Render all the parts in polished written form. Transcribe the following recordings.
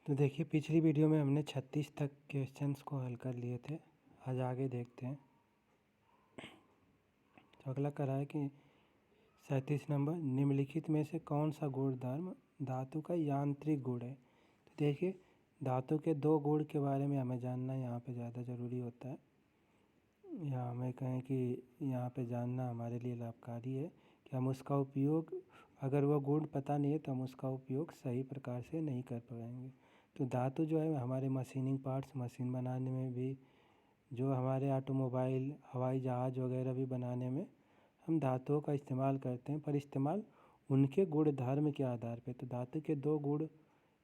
तो देखिए, पिछली वीडियो में हमने 36 तक क्वेश्चंस को हल कर लिए थे। आज आगे देखते हैं। तो अगला करा है कि 37 नंबर, निम्नलिखित में से कौन सा गुणधर्म धातु का यांत्रिक गुण है। तो देखिए, धातु के दो गुण के बारे में हमें जानना यहाँ पे ज़्यादा ज़रूरी होता है। या हमें कहें कि यहाँ पे जानना हमारे लिए लाभकारी है कि हम उसका उपयोग, अगर वो गुण पता नहीं है तो हम उसका उपयोग सही प्रकार से नहीं कर पाएंगे। तो धातु जो है हमारे मशीनिंग पार्ट्स, मशीन बनाने में भी, जो हमारे ऑटोमोबाइल, हवाई जहाज़ वगैरह भी बनाने में हम धातुओं का इस्तेमाल करते हैं, पर इस्तेमाल उनके गुण धर्म के आधार पर। तो धातु के दो गुण,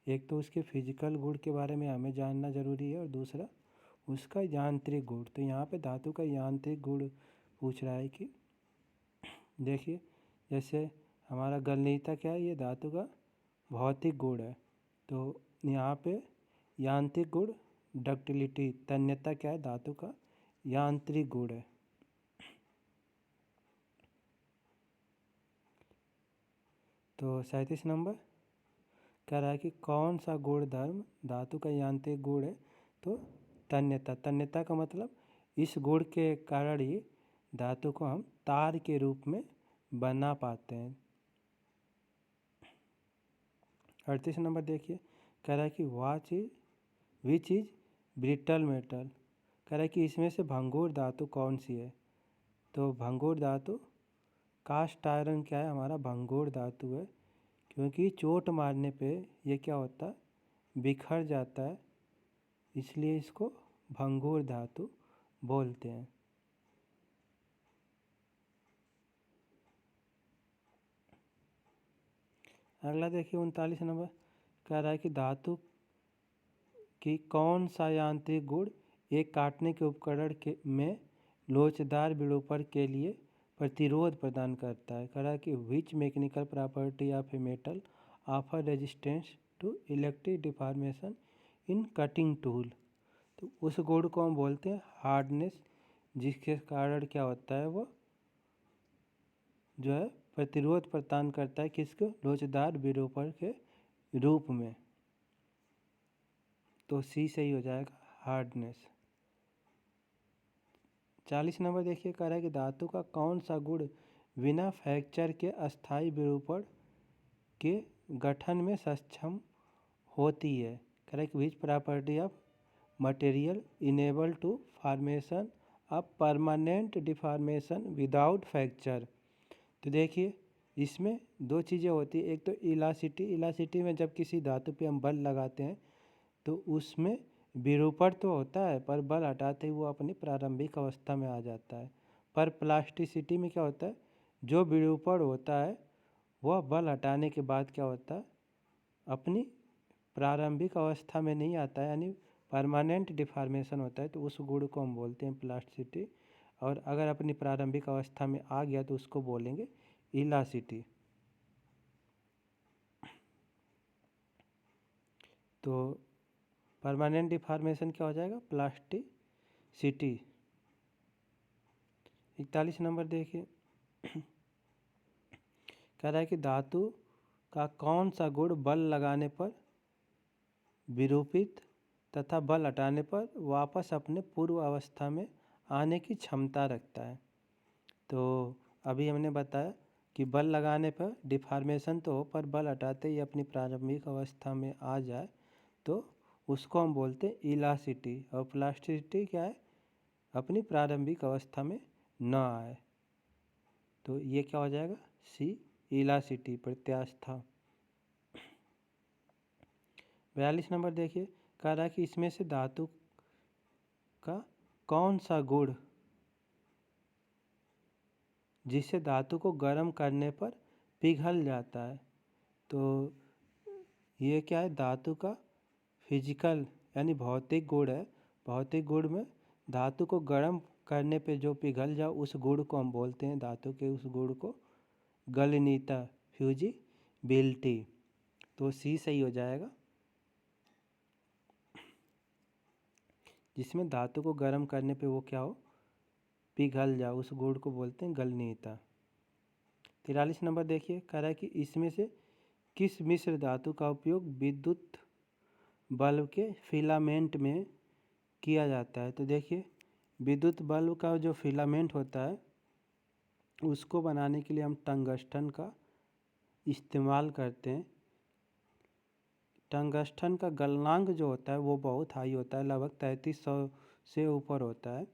एक तो उसके फिजिकल गुण के बारे में हमें जानना ज़रूरी है और दूसरा उसका यांत्रिक गुण। तो यहाँ पे धातु का यांत्रिक गुण पूछ रहा है कि देखिए, जैसे हमारा गलनीयता क्या है, ये धातु का भौतिक गुण है। तो यहाँ पे यांत्रिक गुण डक्टिलिटी, तन्यता क्या है, धातु का यांत्रिक गुण है। तो 37 नंबर कह रहा है कि कौन सा गुण धर्म धातु का यांत्रिक गुण है। तो तन्यता, तन्यता का मतलब इस गुण के कारण ही धातु को हम तार के रूप में बना पाते हैं। 38 नंबर देखिए, कह रहा है कि विच इज ब्रिटल मेटल। कह रहा है कि इसमें से भंगुर धातु कौन सी है। तो भंगुर धातु, कास्ट आयरन क्या है, हमारा भंगुर धातु है, क्योंकि चोट मारने पे ये क्या होता है, बिखर जाता है, इसलिए इसको भंगुर धातु बोलते हैं। अगला देखिए 39 नंबर, कह रहा है कि धातु की कौन सा यांत्रिक गुण एक काटने के उपकरण में लोचदार विरूपण के लिए प्रतिरोध प्रदान करता है। कह रहा है कि which mechanical property of a metal offer resistance to electric deformation in cutting tool. तो उस गुण को हम बोलते हैं हार्डनेस, जिसके कारण क्या होता है, वो जो है प्रतिरोध प्रदान करता है, किसको, लोचदार विरूपण के रूप में। तो सी सही हो जाएगा, हार्डनेस। 40 नंबर देखिए, कह रहा है कि धातु का कौन सा गुण बिना फ्रैक्चर के अस्थायी विरूपण के गठन में सक्षम होती है। कह रहा है कि which property of material enable to formation of permanent deformation without fracture. तो देखिए, इसमें दो चीज़ें होती है। एक तो इलास्टिसिटी, इलास्टिसिटी में जब किसी धातु पे हम बल लगाते हैं तो उसमें विरूपण तो होता है, पर बल हटाते ही वो अपनी प्रारंभिक अवस्था में आ जाता है। पर प्लास्टिसिटी में क्या होता है, जो विरूपण होता है वह बल हटाने के बाद क्या होता है, अपनी प्रारंभिक अवस्था में नहीं आता है, यानी परमानेंट डिफॉर्मेशन होता है। तो उस गुण को हम बोलते हैं प्लास्टिसिटी। और अगर अपनी प्रारंभिक अवस्था में आ गया तो उसको बोलेंगे इलास्टिसिटी। तो परमानेंट डिफॉर्मेशन क्या हो जाएगा, प्लास्टिसिटी। 41 नंबर देखिए, कह रहा है कि धातु का कौन सा गुण बल लगाने पर विरूपित तथा बल हटाने पर वापस अपने पूर्व अवस्था में आने की क्षमता रखता है। तो अभी हमने बताया कि बल लगाने पर डिफॉर्मेशन तो हो, पर बल हटाते ही अपनी प्रारंभिक अवस्था में आ जाए तो उसको हम बोलते हैं इलास्टिसिटी। और प्लास्टिसिटी क्या है, अपनी प्रारंभिक अवस्था में न आए। तो ये क्या हो जाएगा, सी इलास्टिसिटी, प्रत्यास्था। 42 नंबर देखिए, कह रहा है कि इसमें से धातु का कौन सा गुण जिससे धातु को गर्म करने पर पिघल जाता है। तो ये क्या है, धातु का फिजिकल यानी भौतिक गुण है। भौतिक गुण में धातु को गर्म करने पे जो पिघल जाओ उस गुण को हम बोलते हैं, धातु के उस गुण को गलनीयता, फ्यूजिबिलिटी। तो सी सही हो जाएगा, जिसमें धातु को गर्म करने पे वो क्या हो, पिघल जाओ, उस गुण को बोलते हैं गलनीयता। 43 नंबर देखिए, कह रहा है कि इसमें से किस मिश्र धातु का उपयोग विद्युत बल्ब के फिलामेंट में किया जाता है। तो देखिए विद्युत बल्ब का जो फिलामेंट होता है उसको बनाने के लिए हम टंगस्टन का इस्तेमाल करते हैं। टंगस्टन का गलनांक जो होता है वो बहुत हाई होता है, लगभग 3300 से ऊपर होता है।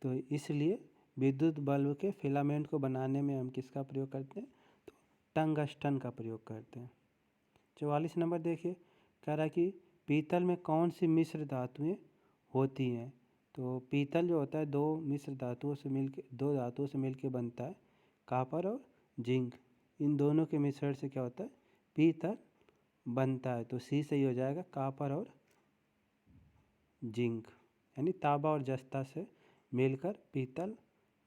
तो इसलिए विद्युत बल्ब के फिलामेंट को बनाने में हम किसका प्रयोग करते हैं? तो टंगस्टन का प्रयोग करते हैं। 44 नंबर देखिए, कह रहा है कि पीतल में कौन सी मिश्र धातुएं होती हैं? तो पीतल जो होता है दो धातुओं से मिलके बनता है, कॉपर और जिंक। इन दोनों के मिश्रण से क्या होता है? पीतल बनता है। तो सी सही हो जाएगा, कॉपर और जिंक, यानी तांबा और जस्ता से मिलकर पीतल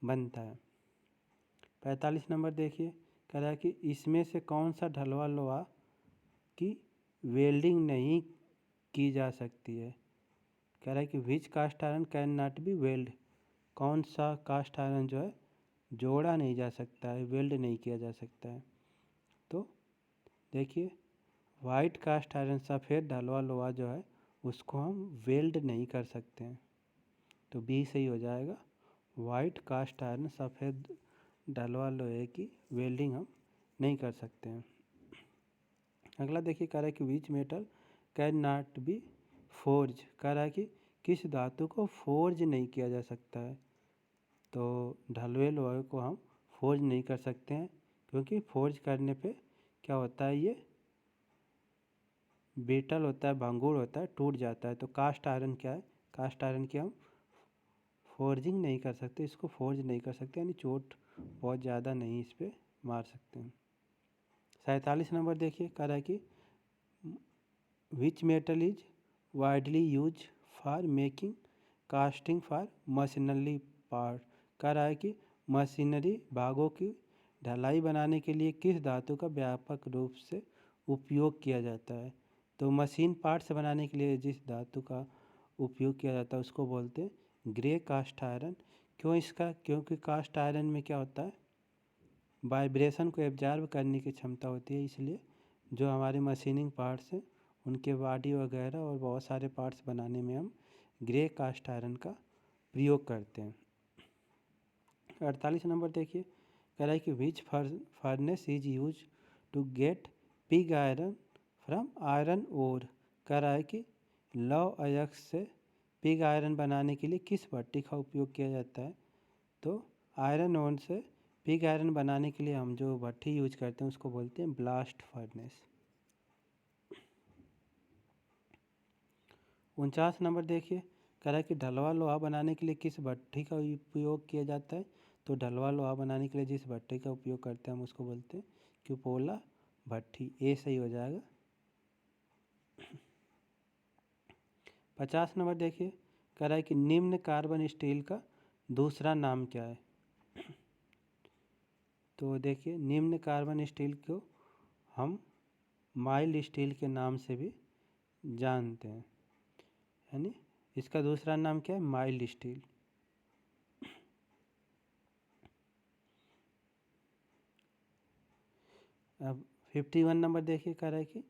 बनता है। 45 नंबर देखिए, कह रहा है कि इसमें से कौन सा ढलवा लोहा की वेल्डिंग नहीं की जा सकती है? कह रहा है कि which cast iron can not be weld. कौन सा कास्ट आयरन जो है जोड़ा नहीं जा सकता है, वेल्ड नहीं किया जा सकता है? तो देखिए वाइट कास्ट आयरन सफ़ेद ढलवा लोहा जो है उसको हम वेल्ड नहीं कर सकते हैं। तो बी सही हो जाएगा, वाइट कास्ट आयरन सफ़ेद ढलवा लोहे की वेल्डिंग हम नहीं कर सकते हैं। अगला देखिए, कह रहा है कि which metal can not B forge. कह रहा है कि किस धातु को फोर्ज नहीं किया जा सकता है? तो ढलवे लोहे को हम फोर्ज नहीं कर सकते हैं, क्योंकि फोर्ज करने पे क्या होता है, ये बेटल होता है, भंगुर होता है, टूट जाता है। तो कास्ट आयरन क्या है? कास्ट आयरन की हम फोर्जिंग नहीं कर सकते, इसको फोर्ज नहीं कर सकते, यानी चोट बहुत ज़्यादा नहीं इस पर मार सकते हैं। 47 नंबर देखिए, कह रहा है कि which metal is widely use for making casting for machinery part. कह रहा है कि मशीनरी भागों की ढलाई बनाने के लिए किस धातु का व्यापक रूप से उपयोग किया जाता है? तो मशीन पार्ट्स बनाने के लिए जिस धातु का उपयोग किया जाता है उसको बोलते हैं ग्रे कास्ट आयरन। क्यों इसका? क्योंकि कास्ट आयरन में क्या होता है, वाइब्रेशन को एब्जॉर्ब करने की क्षमता होती है, इसलिए जो हमारे मशीनिंग पार्ट्स हैं उनके बॉडी वगैरह और बहुत सारे पार्ट्स बनाने में हम ग्रे कास्ट आयरन का प्रयोग करते हैं। 48 नंबर देखिए, कह रहा है कि which furnace is use to get pig iron from iron ore. कह रहा है कि लौह अयस्क से पिग आयरन बनाने के लिए किस भट्टी का उपयोग किया जाता है? तो आयरन ओर से पिग आयरन बनाने के लिए हम जो भट्टी यूज करते हैं उसको बोलते हैं ब्लास्ट फर्नेस। 49 नंबर देखिए, कह रहा है कि ढलवा लोहा बनाने के लिए किस भट्टी का उपयोग किया जाता है? तो ढलवा लोहा बनाने के लिए जिस भट्टी का उपयोग करते हैं हम उसको बोलते हैं क्यूपोला भट्टी। ए सही हो जाएगा। 50 नंबर देखिए, कह रहा है कि निम्न कार्बन स्टील का दूसरा नाम क्या है? तो देखिए निम्न कार्बन स्टील को हम माइल्ड स्टील के नाम से भी जानते हैं, यानी इसका दूसरा नाम क्या है? Mild steel. अब 51 नंबर देखिए, कह रहा है कि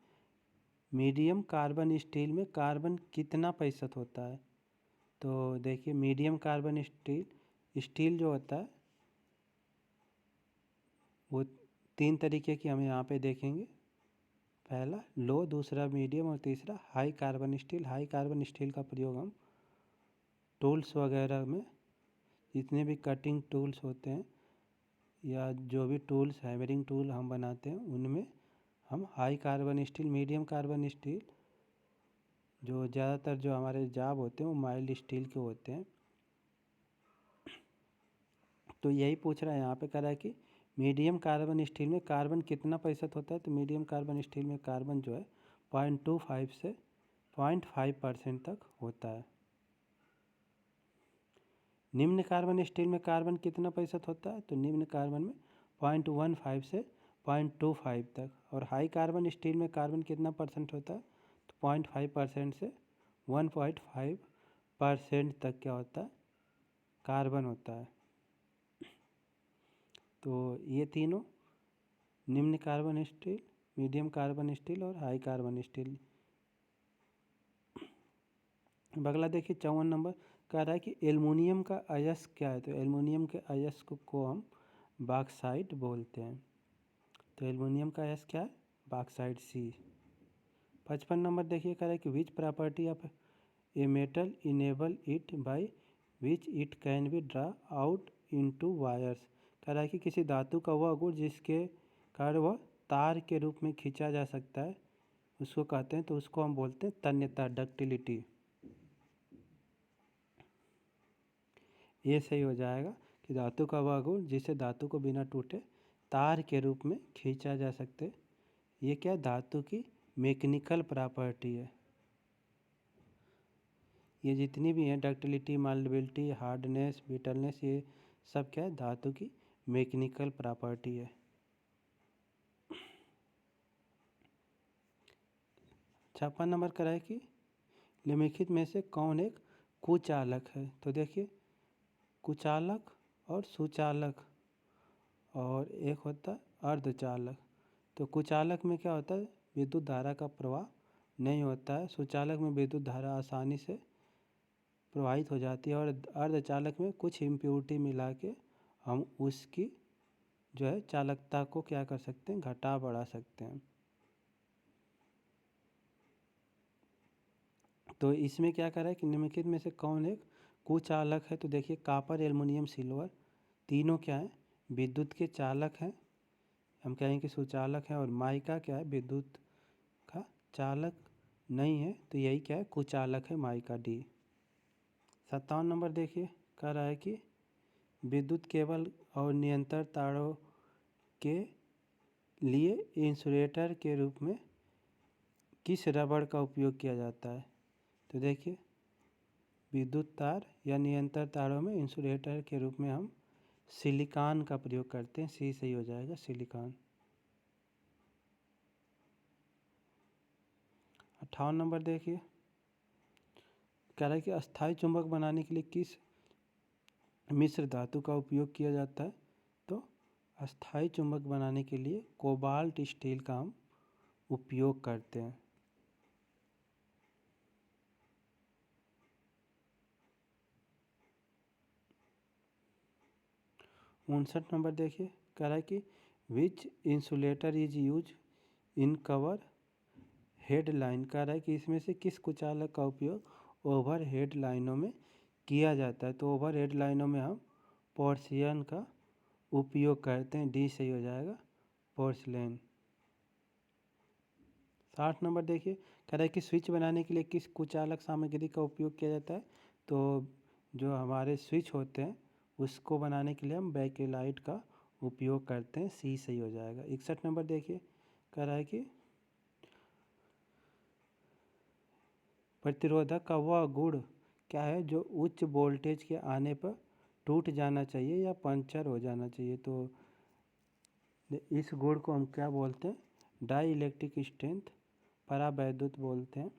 मीडियम कार्बन स्टील में कार्बन कितना प्रतिशत होता है? तो देखिए मीडियम कार्बन स्टील जो होता है वो 3 तरीके की हम यहाँ पे देखेंगे। पहला लो, दूसरा मीडियम और तीसरा high carbon steel. High carbon steel का प्रयोग हम टूल्स वगैरह में, जितने भी कटिंग टूल्स होते हैं या जो भी टूल्स हैमरिंग टूल हम बनाते हैं उनमें हम high carbon steel, medium carbon steel, जो ज़्यादातर जो हमारे जाब होते हैं वो माइल्ड स्टील के होते हैं। तो यही पूछ रहा है यहाँ पे, कह रहा है कि मीडियम कार्बन स्टील में कार्बन कितना प्रतिशत होता है? तो मीडियम कार्बन स्टील में कार्बन जो है 0.25 से 0.5% तक होता है। निम्न कार्बन स्टील में कार्बन कितना प्रतिशत होता है? तो निम्न कार्बन में 0.15 से 0.25 तक। और हाई कार्बन स्टील में कार्बन कितना परसेंट होता है? तो 0.5% से 1.5% तक क्या होता है? कार्बन होता है। तो ये तीनों निम्न carbon steel, medium carbon steel और हाई कार्बन स्टील, अगला देखिए 54 नंबर कह रहा है कि एल्युमिनियम का अयस्क क्या है। तो एल्युमिनियम के अयस्क को हम बॉक्साइट बोलते हैं। तो एल्युमिनियम का अयस्क क्या है, बॉक्साइट सी। 55 नंबर देखिए कह रहा है कि which property of a metal enable it by which it can be draw out into wires. कह रहा है कि किसी धातु का वह गुण जिसके कारण वह तार के रूप में खींचा जा सकता है उसको कहते हैं, तो उसको हम बोलते हैं तन्यता, डक्टिलिटी। ये सही हो जाएगा कि धातु का वह गुण जिसे धातु को बिना टूटे तार के रूप में खींचा जा सकते, ये क्या धातु की मैकेनिकल प्रॉपर्टी है। ये जितनी भी हैं डक्टिलिटी, माल्लेबिलिटी, हार्डनेस, ब्रिटलनेस, ये सब क्या है धातु की मैकेनिकल प्रॉपर्टी है। 56 नंबर का है कि निम्नलिखित में से कौन एक कुचालक है। तो देखिए कुचालक और सुचालक और एक होता है अर्धचालक। तो कुचालक में क्या होता है, विद्युत धारा का प्रवाह नहीं होता है। सुचालक में विद्युत धारा आसानी से प्रवाहित हो जाती है और अर्धचालक में कुछ इम्प्योरिटी मिला के हम उसकी जो है चालकता को क्या कर सकते हैं, घटा बढ़ा सकते हैं। तो इसमें क्या कर रहा है कि निम्नलिखित में से कौन एक कुचालक है। तो देखिए कॉपर, एल्युमिनियम, सिल्वर तीनों क्या है विद्युत के चालक हैं, हम कहेंगे कि सुचालक है। और माइका क्या है विद्युत का चालक नहीं है, तो यही क्या है कुचालक है, माइका डी। 57 नंबर देखिए कह रहा है कि विद्युत केबल और निरंतर तारों के लिए इंसुलेटर के रूप में किस रबड़ का उपयोग किया जाता है। तो देखिए विद्युत तार या निरंतर तारों में इंसुलेटर के रूप में हम सिलिकॉन का प्रयोग करते हैं। सी सही हो जाएगा, सिलिकॉन। 58 नंबर देखिए कह रहा है कि अस्थायी चुंबक बनाने के लिए किस मिश्र धातु का उपयोग किया जाता है। तो अस्थायी चुंबक बनाने के लिए कोबाल्ट स्टील का हम उपयोग करते हैं। 59 नंबर देखिए कह रहा है कि which insulator is use in cover head line. कह रहा है कि इसमें से किस कुचालक का उपयोग ओवर हेड लाइनों में किया जाता है। तो ओवर हेड लाइनों में हम पोर्सियन का उपयोग करते हैं। डी सही हो जाएगा, पोर्सिलेन। 60 नंबर देखिए कह रहा है कि स्विच बनाने के लिए किस कुचालक सामग्री का उपयोग किया जाता है। तो जो हमारे स्विच होते हैं उसको बनाने के लिए हम बेकेलाइट का उपयोग करते हैं। सी सही हो जाएगा। 61 नंबर देखिए कह रहा है कि प्रतिरोधक का वह गुण क्या है जो उच्च वोल्टेज के आने पर टूट जाना चाहिए या पंचर हो जाना चाहिए। तो इस गुण को हम क्या बोलते हैं, डाई इलेक्ट्रिक स्ट्रेंथ, परावैद्युत बोलते हैं।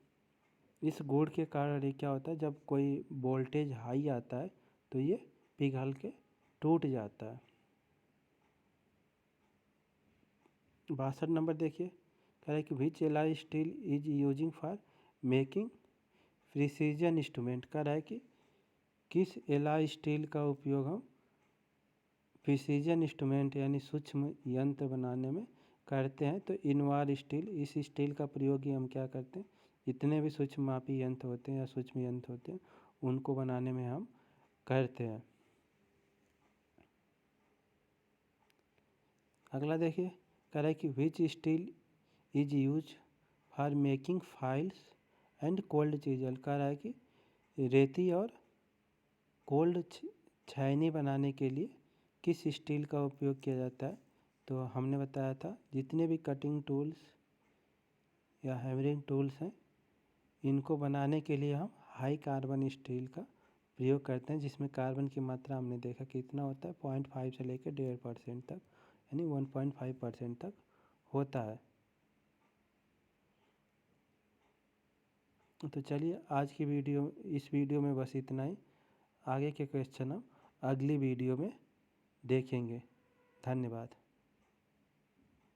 इस गुण के कारण ये क्या होता है, जब कोई वोल्टेज हाई आता है तो ये पिघल के टूट जाता है। 62 नंबर देखिए कह रहा है कि which alloy steel is using for making precision instrument. कह रहा है कि किस एलॉय स्टील का उपयोग हम प्रिसीजन इंस्ट्रूमेंट यानी सूक्ष्म यंत्र बनाने में करते हैं। तो इनवार स्टील, इस स्टील का प्रयोग ही हम क्या करते हैं, जितने भी सूक्ष्म मापी यंत्र होते हैं या सूक्ष्म यंत्र होते हैं उनको बनाने में हम करते हैं। अगला देखिए कह रहा है कि which steel is use for making files and cold chisel. कह रहा है कि रेती और कोल्ड छायनी बनाने के लिए किस स्टील का उपयोग किया जाता है। तो हमने बताया था जितने भी कटिंग टूल्स या हैमरिंग टूल्स हैं इनको बनाने के लिए हम हाई कार्बन स्टील का प्रयोग करते हैं, जिसमें कार्बन की मात्रा हमने देखा कितना होता है, 0.5 से लेकर 1.5% तक, यानी 1.5% तक होता है। तो चलिए आज की इस वीडियो में बस इतना ही। आगे के क्वेश्चन हम अगली वीडियो में देखेंगे। धन्यवाद।